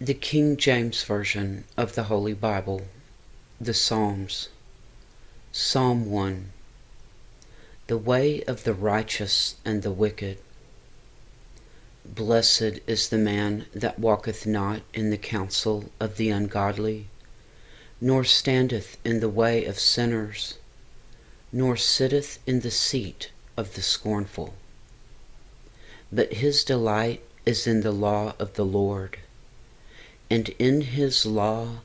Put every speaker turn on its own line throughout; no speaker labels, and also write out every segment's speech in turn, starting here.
The King James Version of the Holy Bible, the Psalms. Psalm 1. The way of the righteous and the wicked. Blessed is the man that walketh not in the counsel of the ungodly, nor standeth in the way of sinners, nor sitteth in the seat of the scornful. But his delight is in the law of the Lord, and in his law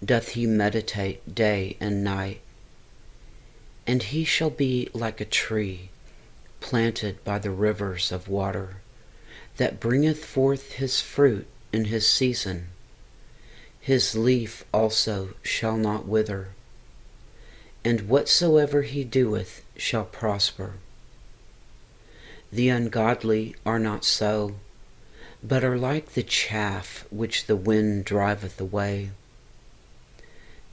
doth he meditate day and night. And he shall be like a tree planted by the rivers of water, that bringeth forth his fruit in his season. His leaf also shall not wither, and whatsoever he doeth shall prosper. The ungodly are not so, but are like the chaff which the wind driveth away.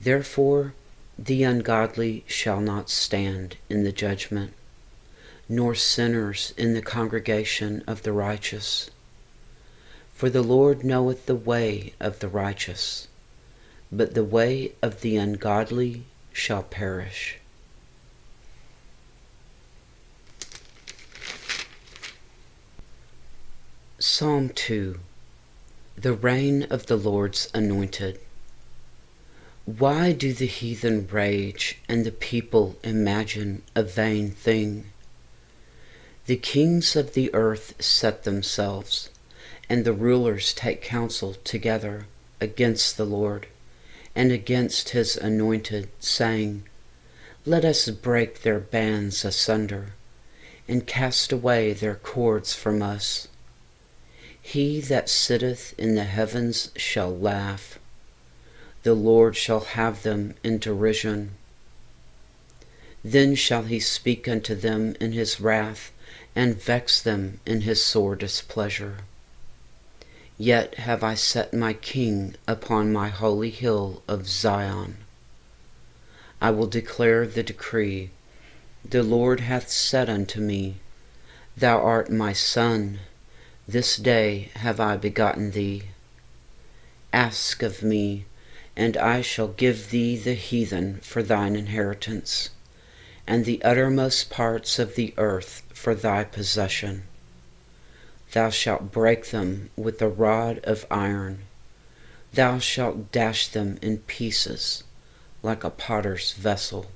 Therefore the ungodly shall not stand in the judgment, nor sinners in the congregation of the righteous. For the Lord knoweth the way of the righteous, but the way of the ungodly shall perish. Psalm 2. The reign of the Lord's anointed. Why do the heathen rage, and the people imagine a vain thing? The kings of the earth set themselves, and the rulers take counsel together against the Lord, and against his anointed, saying, Let us break their bands asunder, and cast away their cords from us. He that sitteth in the heavens shall laugh. The Lord shall have them in derision. Then shall he speak unto them in his wrath, and vex them in his sore displeasure. Yet have I set my King upon my holy hill of Zion. I will declare the decree. The Lord hath said unto me, Thou art my Son, this day have I begotten thee. Ask of me, and I shall give thee the heathen for thine inheritance, and the uttermost parts of the earth for thy possession. Thou shalt break them with a rod of iron. Thou shalt dash them in pieces like a potter's vessel.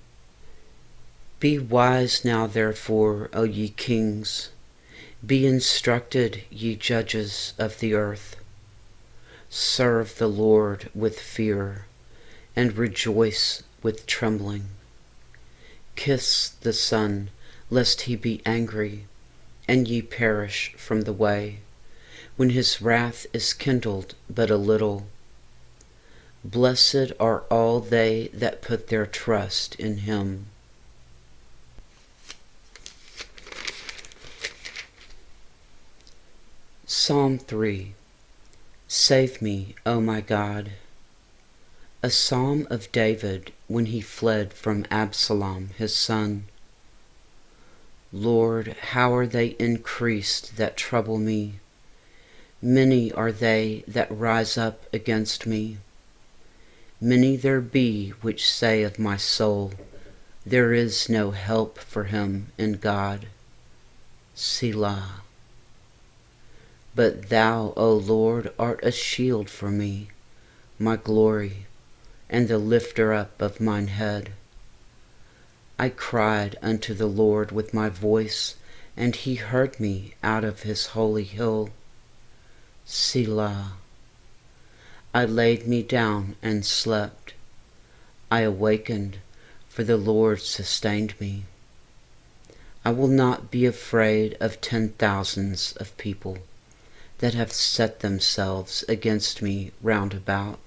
Be wise now therefore, O ye kings. Be instructed, ye judges of the earth. Serve the Lord with fear, and rejoice with trembling. Kiss the Son, lest he be angry, and ye perish from the way, when his wrath is kindled but a little. Blessed are all they that put their trust in him. Psalm 3. Save me, O my God. A psalm of David when he fled from Absalom his son. Lord, how are they increased that trouble me? Many are they that rise up against me. Many there be which say of my soul, There is no help for him in God. Selah. But thou, O Lord, art a shield for me, my glory, and the lifter up of mine head. I cried unto the Lord with my voice, and he heard me out of his holy hill. Selah. I laid me down and slept. I awakened, for the Lord sustained me. I will not be afraid of 10,000s of people that have set themselves against me round about.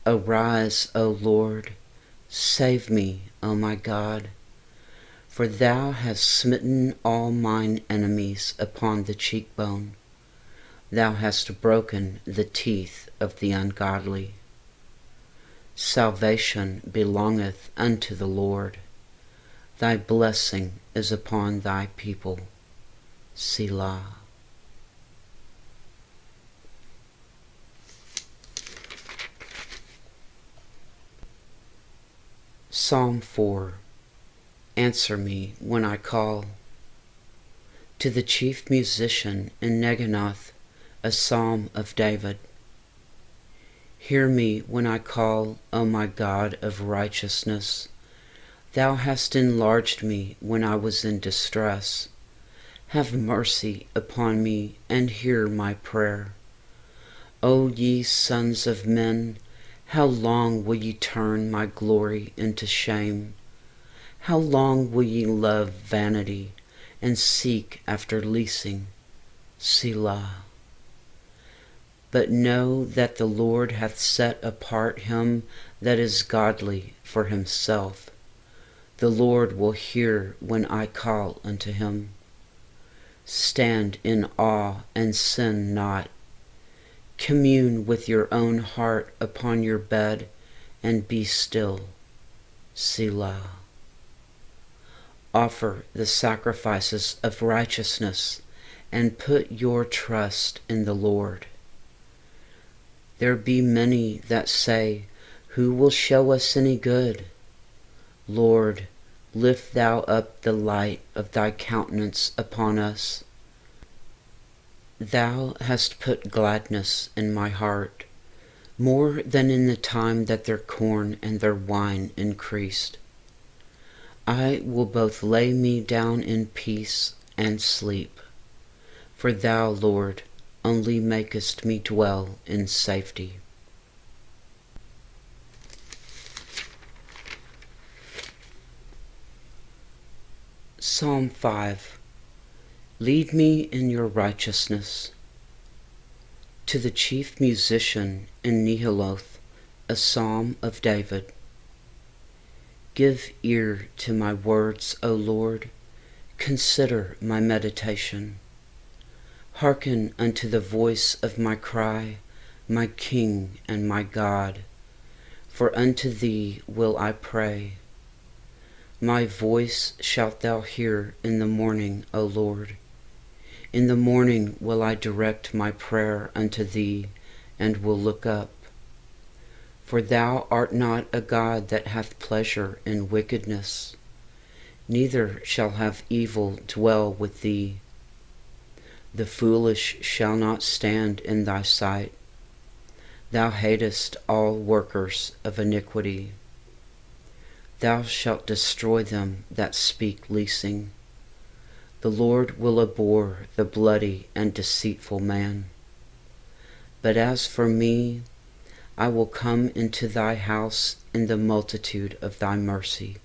Arise, O Lord, save me, O my God, for thou hast smitten all mine enemies upon the cheekbone. Thou hast broken the teeth of the ungodly. Salvation belongeth unto the Lord. Thy blessing is upon thy people. Selah. Psalm 4. Answer me when I call. To the chief musician in Neginoth, a psalm of David. Hear me when I call, O my God of righteousness. Thou hast enlarged me when I was in distress. Have mercy upon me and hear my prayer. O ye sons of men, how long will ye turn my glory into shame? How long will ye love vanity and seek after leasing? Selah. But know that the Lord hath set apart him that is godly for himself. The Lord will hear when I call unto him. Stand in awe and sin not. Commune with your own heart upon your bed and be still. Selah. Offer the sacrifices of righteousness and put your trust in the Lord. There be many that say, Who will show us any good? Lord, lift thou up the light of thy countenance upon us. Thou hast put gladness in my heart, more than in the time that their corn and their wine increased. I will both lay me down in peace and sleep, for thou, Lord, only makest me dwell in safety. Psalm 5. Lead me in your righteousness. To the chief musician in Neheloth, a psalm of David. Give ear to my words, O Lord. Consider my meditation. Hearken unto the voice of my cry, my King and my God. For unto thee will I pray. My voice shalt thou hear in the morning, O Lord. In the morning will I direct my prayer unto thee, and will look up. For thou art not a God that hath pleasure in wickedness, neither shall have evil dwell with thee. The foolish shall not stand in thy sight. Thou hatest all workers of iniquity. Thou shalt destroy them that speak leasing. The Lord will abhor the bloody and deceitful man. But as for me, I will come into thy house in the multitude of thy mercy,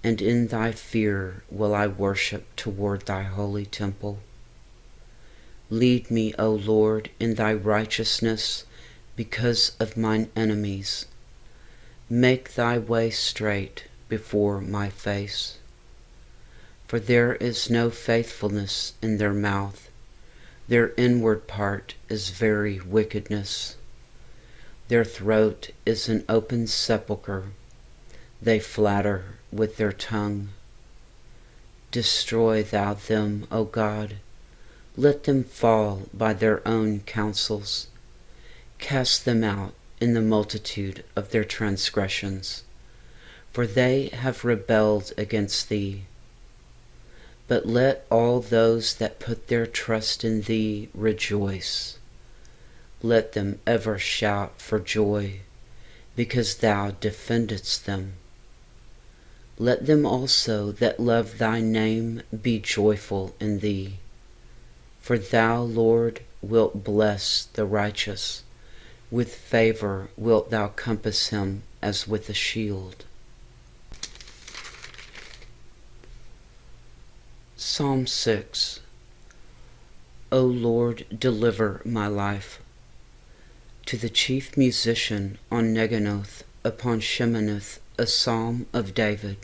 and in thy fear will I worship toward thy holy temple. Lead me, O Lord, in thy righteousness because of mine enemies. Make thy way straight before my face. For there is no faithfulness in their mouth. Their inward part is very wickedness. Their throat is an open sepulchre. They flatter with their tongue. Destroy thou them, O God. Let them fall by their own counsels. Cast them out in the multitude of their transgressions, for they have rebelled against thee. But let all those that put their trust in thee rejoice. Let them ever shout for joy, because thou defendest them. Let them also that love thy name be joyful in thee. For thou, Lord, wilt bless the righteous. With favor wilt thou compass him as with a shield. Psalm 6. O Lord, deliver my life. To the chief musician on Neginoth upon Sheminith, a psalm of David.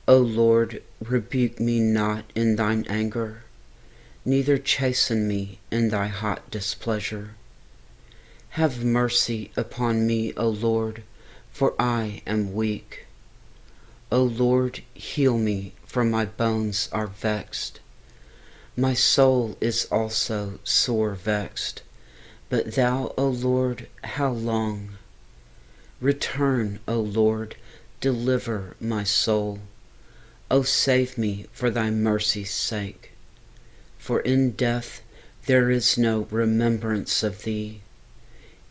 O Lord, rebuke me not in thine anger, neither chasten me in thy hot displeasure. Have mercy upon me, O Lord, for I am weak. O Lord, heal me, for my bones are vexed. My soul is also sore vexed. But thou, O Lord, how long? Return, O Lord, deliver my soul. O save me for thy mercy's sake. For in death there is no remembrance of thee.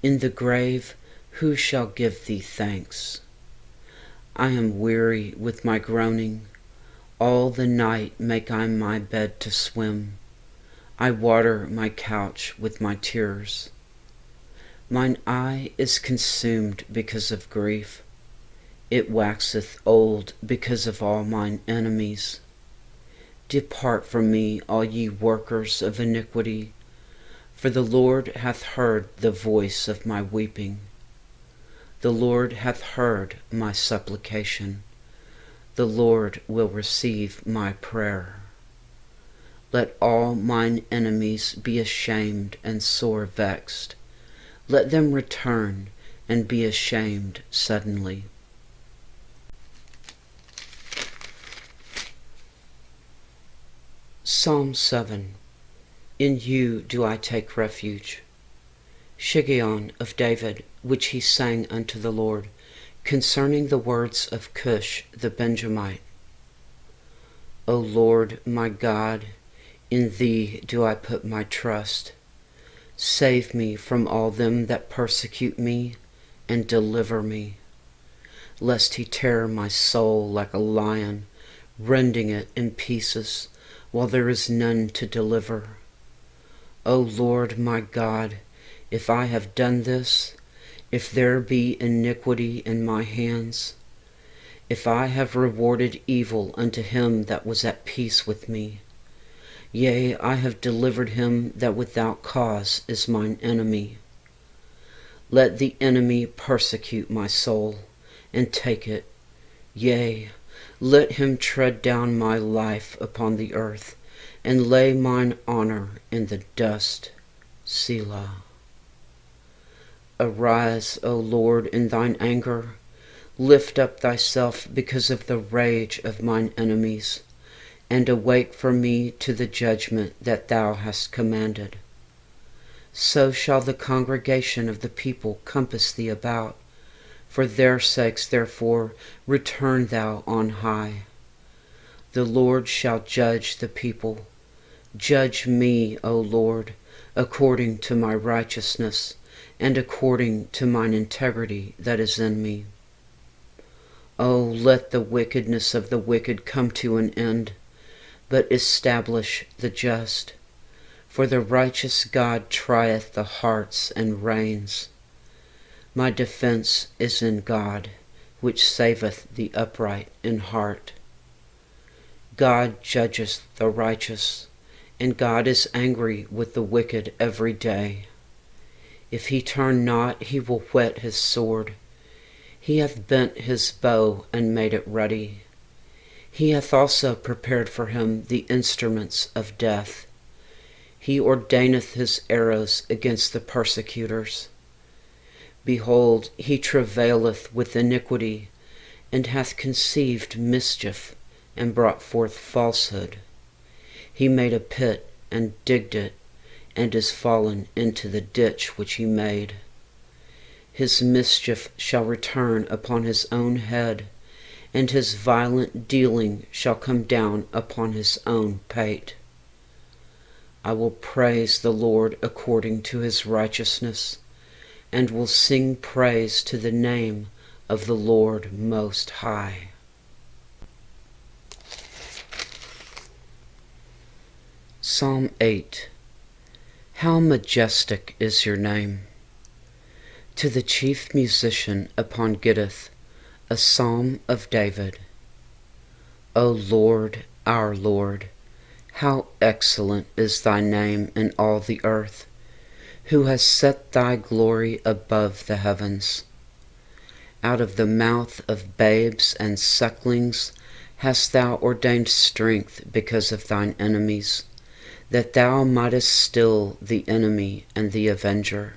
In the grave who shall give thee thanks? I am weary with my groaning. All the night make I my bed to swim. I water my couch with my tears. Mine eye is consumed because of grief. It waxeth old because of all mine enemies. Depart from me, all ye workers of iniquity, for the Lord hath heard the voice of my weeping. The Lord hath heard my supplication. The Lord will receive my prayer. Let all mine enemies be ashamed and sore vexed. Let them return and be ashamed suddenly. Psalm 7. In you do I take refuge. Shiggaion of David, which he sang unto the Lord, concerning the words of Cush the Benjamite. O Lord my God, in thee do I put my trust. Save me from all them that persecute me, and deliver me, lest he tear my soul like a lion, rending it in pieces, while there is none to deliver. O Lord my God, if I have done this, if there be iniquity in my hands, if I have rewarded evil unto him that was at peace with me, yea, I have delivered him that without cause is mine enemy. Let the enemy persecute my soul, and take it. Yea, let him tread down my life upon the earth, and lay mine honor in the dust. Selah. Arise, O Lord, in thine anger. Lift up thyself because of the rage of mine enemies, and awake for me to the judgment that thou hast commanded. So shall the congregation of the people compass thee about. For their sakes, therefore, return thou on high. The Lord shall judge the people. Judge me, O Lord, according to my righteousness, and according to mine integrity that is in me. O let the wickedness of the wicked come to an end, but establish the just. For the righteous God trieth the hearts and reins. My defense is in God, which saveth the upright in heart. God judgeth the righteous, and God is angry with the wicked every day. If he turn not, he will whet his sword. He hath bent his bow and made it ready. He hath also prepared for him the instruments of death. He ordaineth his arrows against the persecutors. Behold, he travaileth with iniquity, and hath conceived mischief, and brought forth falsehood. He made a pit, and digged it, and is fallen into the ditch which he made. His mischief shall return upon his own head, and his violent dealing shall come down upon his own pate. I will praise the Lord according to his righteousness, and will sing praise to the name of the Lord Most High. Psalm 8. How majestic is your name! To the chief musician upon Gittith, a psalm of David. O Lord, our Lord, how excellent is thy name in all the earth, who has set thy glory above the heavens. Out of the mouth of babes and sucklings hast thou ordained strength because of thine enemies, that thou mightest still the enemy and the avenger.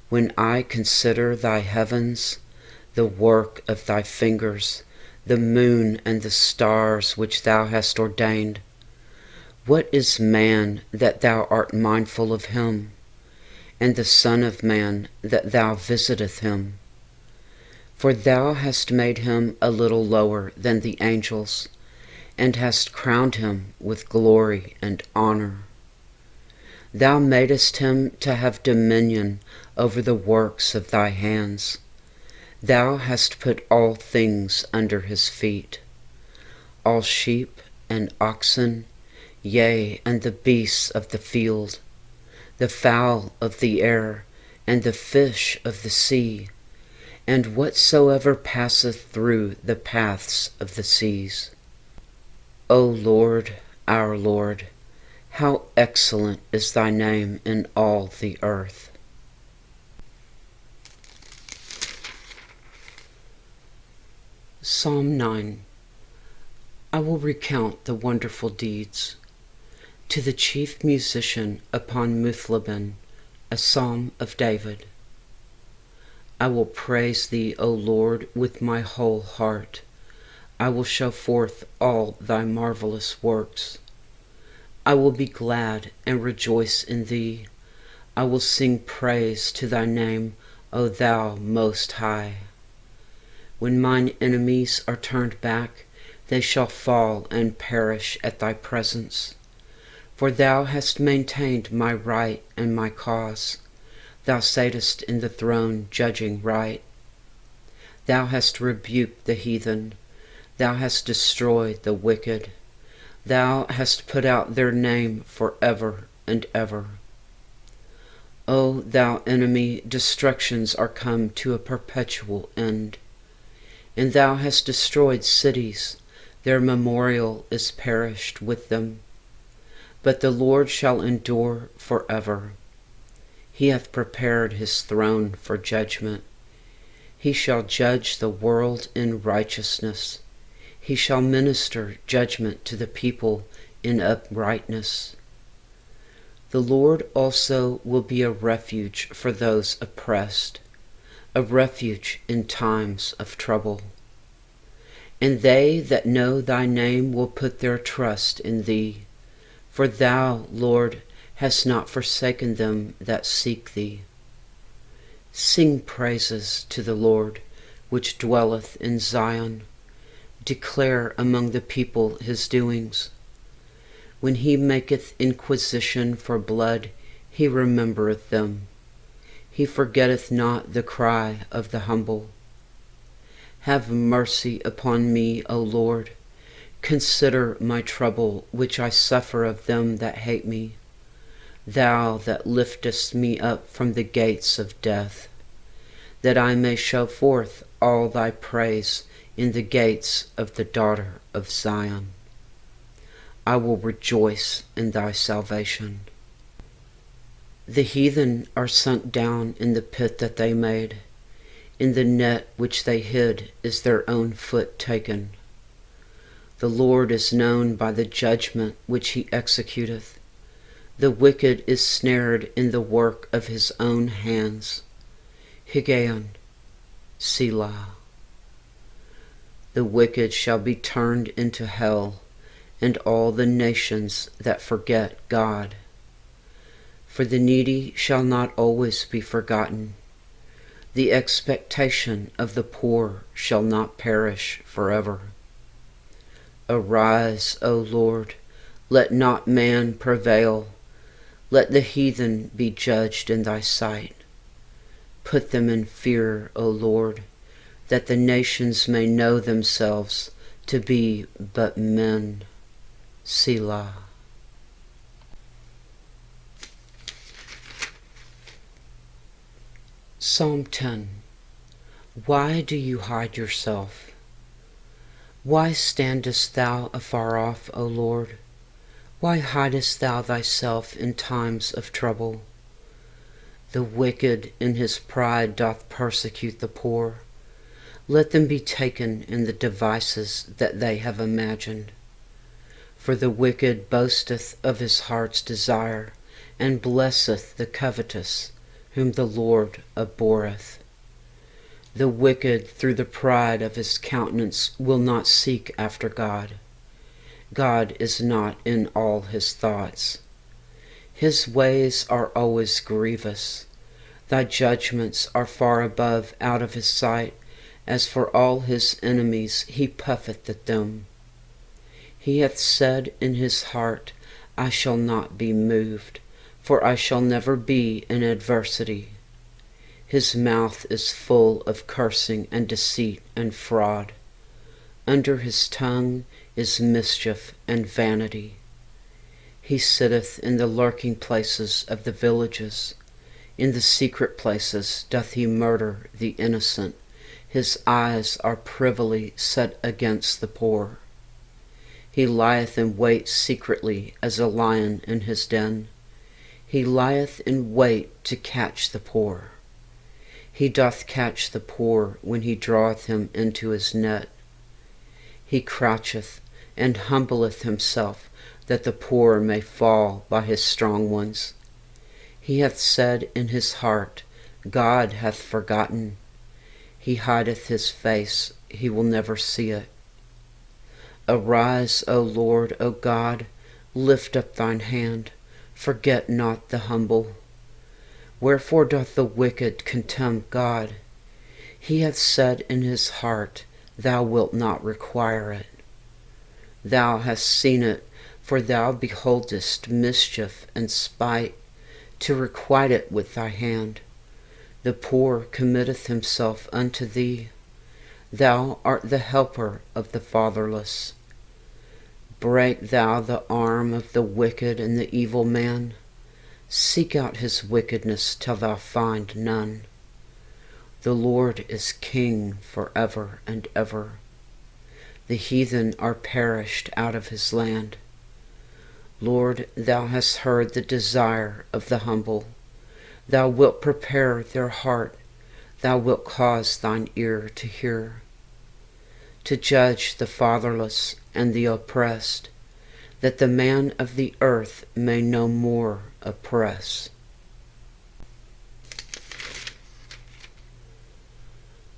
When I consider thy heavens, the work of thy fingers, the moon and the stars which thou hast ordained, what is man that thou art mindful of him, and the Son of Man that thou visiteth him? For thou hast made him a little lower than the angels, and hast crowned him with glory and honor. Thou madest him to have dominion over the works of thy hands. Thou hast put all things under his feet, all sheep and oxen, yea, and the beasts of the field, the fowl of the air, and the fish of the sea, and whatsoever passeth through the paths of the seas. O Lord, our Lord, how excellent is thy name in all the earth. Psalm 9. I will recount the wonderful deeds. To the chief musician upon Muthlabben, a psalm of David. I will praise thee, O Lord, with my whole heart. I will show forth all thy marvelous works. I will be glad and rejoice in thee. I will sing praise to thy name, O thou most high. When mine enemies are turned back, they shall fall and perish at thy presence. For thou hast maintained my right and my cause. Thou satest in the throne, judging right. Thou hast rebuked the heathen. Thou hast destroyed the wicked. Thou hast put out their name for ever and ever. O thou enemy, destructions are come to a perpetual end. And thou hast destroyed cities, their memorial is perished with them. But the Lord shall endure forever. He hath prepared his throne for judgment. He shall judge the world in righteousness. He shall minister judgment to the people in uprightness. The Lord also will be a refuge for those oppressed, a refuge in times of trouble. And they that know thy name will put their trust in thee. For thou, Lord, hast not forsaken them that seek thee. Sing praises to the Lord, which dwelleth in Zion. Declare among the people his doings. When he maketh inquisition for blood, he remembereth them. He forgetteth not the cry of the humble. Have mercy upon me, O Lord. Consider my trouble which I suffer of them that hate me. Thou that liftest me up from the gates of death, that I may show forth all thy praise in the gates of the daughter of Zion. I will rejoice in thy salvation. The heathen are sunk down in the pit that they made. In the net which they hid is their own foot taken. The Lord is known by the judgment which he executeth. The wicked is snared in the work of his own hands. Higgaion, Selah. The wicked shall be turned into hell, and all the nations that forget God. For the needy shall not always be forgotten. The expectation of the poor shall not perish forever. Arise, O Lord, let not man prevail. Let the heathen be judged in thy sight. Put them in fear, O Lord, that the nations may know themselves to be but men. Selah. Psalm 10. Why do you hide yourself? Why standest thou afar off, O Lord? Why hidest thou thyself in times of trouble? The wicked in his pride doth persecute the poor. Let them be taken in the devices that they have imagined. For the wicked boasteth of his heart's desire, and blesseth the covetous, whom the Lord abhorreth. The wicked through the pride of his countenance will not seek after God. God is not in all his thoughts. His ways are always grievous. Thy judgments are far above out of his sight, As for all his enemies, he puffeth at them. He hath said in his heart, I shall not be moved, for I shall never be in adversity. His mouth is full of cursing and deceit and fraud. Under his tongue is mischief and vanity. He sitteth in the lurking places of the villages. In the secret places doth he murder the innocent. His eyes are privily set against the poor. He lieth in wait secretly as a lion in his den. He lieth in wait to catch the poor. He doth catch the poor when he draweth him into his net. He croucheth and humbleth himself, that the poor may fall by his strong ones. He hath said in his heart, God hath forgotten. He hideth his face, he will never see it. Arise, O Lord, O God, lift up thine hand, forget not the humble. Wherefore doth the wicked contemn God? He hath said in his heart, Thou wilt not require it. Thou hast seen it, for thou beholdest mischief and spite, to requite it with thy hand. The poor committeth himself unto thee. Thou art the helper of the fatherless. Break thou the arm of the wicked and the evil man. Seek out his wickedness till thou find none. The Lord is king for ever and ever. The heathen are perished out of his land. Lord, thou hast heard the desire of the humble. Thou wilt prepare their heart. Thou wilt cause thine ear to hear, to judge the fatherless and the oppressed, that the man of the earth may no more oppress.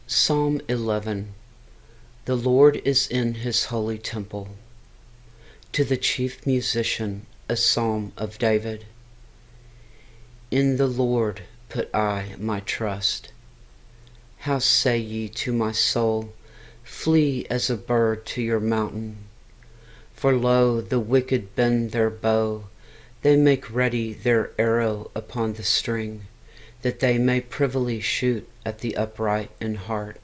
Psalm 11. The Lord is in his holy temple. To the chief musician, a psalm of David. In the Lord put I my trust. How say ye to my soul, Flee as a bird to your mountain? For lo, the wicked bend their bow, they make ready their arrow upon the string, that they may privily shoot at the upright in heart.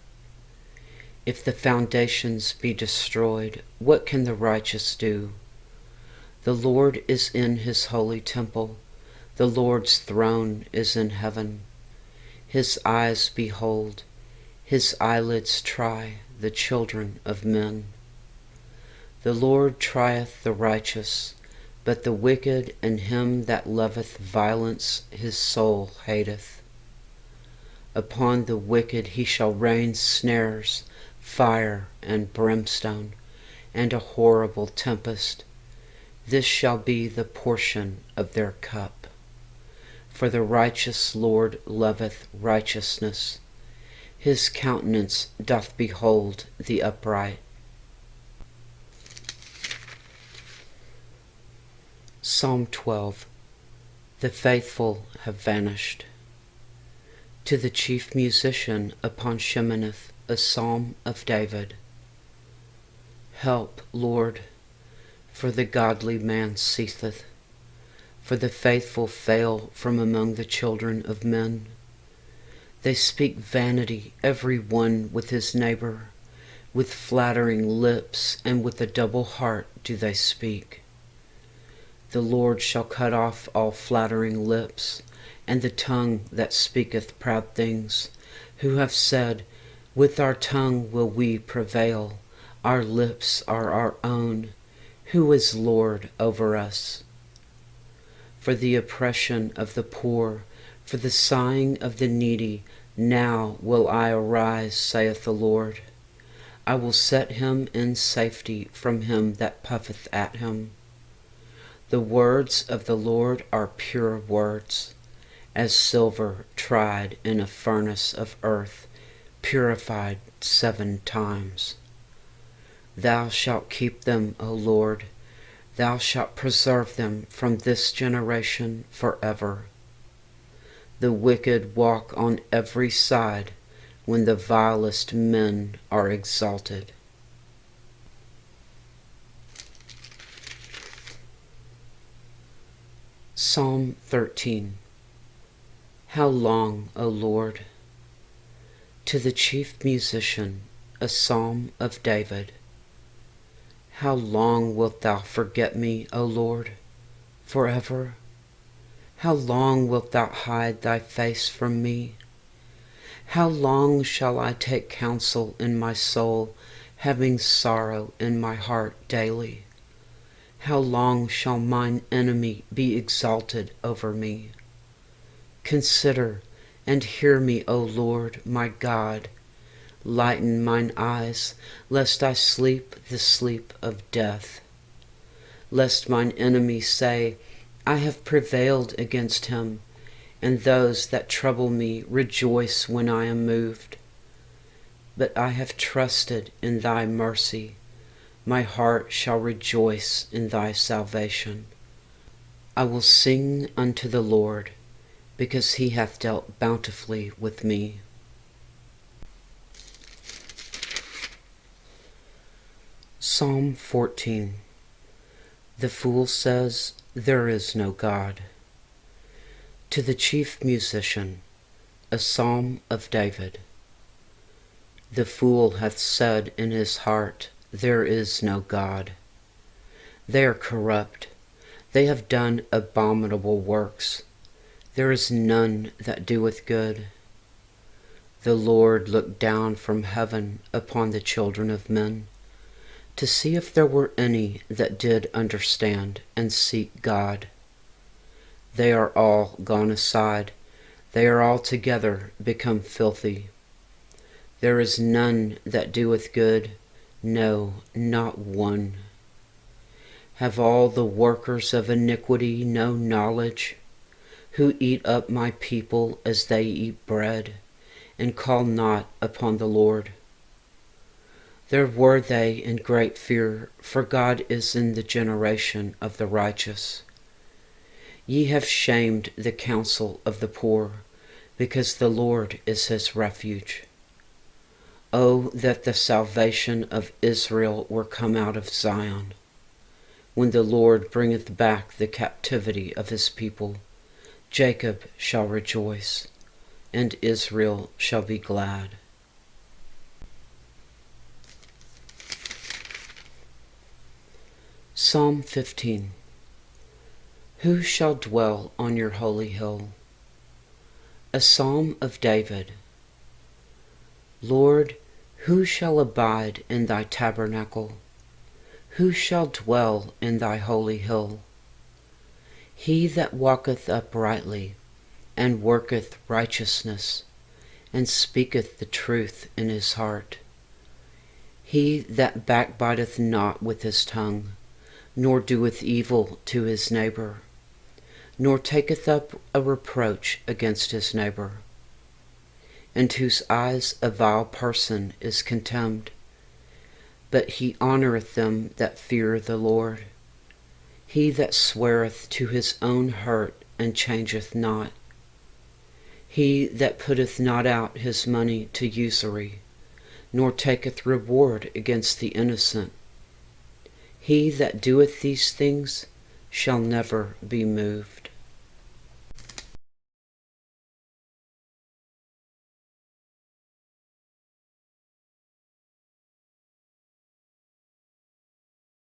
If the foundations be destroyed, what can the righteous do? The Lord is in his holy temple. The Lord's throne is in heaven. His eyes behold, his eyelids try the children of men. The Lord trieth the righteous, but the wicked and him that loveth violence his soul hateth. Upon the wicked he shall rain snares, fire and brimstone, and a horrible tempest. This shall be the portion of their cup. For the righteous Lord loveth righteousness. His countenance doth behold the upright. Psalm 12. The faithful have vanished. To the chief musician upon Sheminith, a psalm of David. Help, Lord, for the godly man ceaseth, for the faithful fail from among the children of men. They speak vanity, every one with his neighbor. With flattering lips and with a double heart do they speak. The Lord shall cut off all flattering lips, and the tongue that speaketh proud things, who have said, With our tongue will we prevail, our lips are our own. Who is Lord over us? For the oppression of the poor, for the sighing of the needy, now will I arise, saith the Lord. I will set him in safety from him that puffeth at him. The words of the Lord are pure words, as silver tried in a furnace of earth, purified 7 times. Thou shalt keep them, O Lord, thou shalt preserve them from this generation forever. The wicked walk on every side, when the vilest men are exalted. Psalm 13. How long, O Lord? To the chief musician, a psalm of David. How long wilt thou forget me, O Lord? Forever? How long wilt thou hide thy face from me? How long shall I take counsel in my soul, having sorrow in my heart daily? How long shall mine enemy be exalted over me? Consider and hear me, O Lord, my God. Lighten mine eyes, lest I sleep the sleep of death. Lest mine enemy say, I have prevailed against him, and those that trouble me rejoice when I am moved. But I have trusted in thy mercy. My heart shall rejoice in thy salvation. I will sing unto the Lord, because he hath dealt bountifully with me. Psalm 14. The fool says, there is no God. To the chief musician, a psalm of David. The fool hath said in his heart, there is no God. They are corrupt, they have done abominable works. There is none that doeth good. The Lord looked down from heaven upon the children of men, to see if there were any that did understand and seek God. They are all gone aside, they are altogether become filthy. There is none that doeth good, no, not one. Have all the workers of iniquity no knowledge, who eat up my people as they eat bread, and call not upon the Lord? There were they in great fear, for God is in the generation of the righteous. Ye have shamed the counsel of the poor, because the Lord is his refuge. O that the salvation of Israel were come out of Zion, when the Lord bringeth back the captivity of his people. Jacob shall rejoice, and Israel shall be glad. Psalm 15. Who shall dwell on your holy hill? A psalm of David. Lord, who shall abide in thy tabernacle? Who shall dwell in thy holy hill? He that walketh uprightly, and worketh righteousness, and speaketh the truth in his heart. He that backbiteth not with his tongue, nor doeth evil to his neighbor, nor taketh up a reproach against his neighbor, and whose eyes a vile person is contemned, but he honoureth them that fear the Lord. He that sweareth to his own hurt and changeth not. He that putteth not out his money to usury, nor taketh reward against the innocent. He that doeth these things shall never be moved.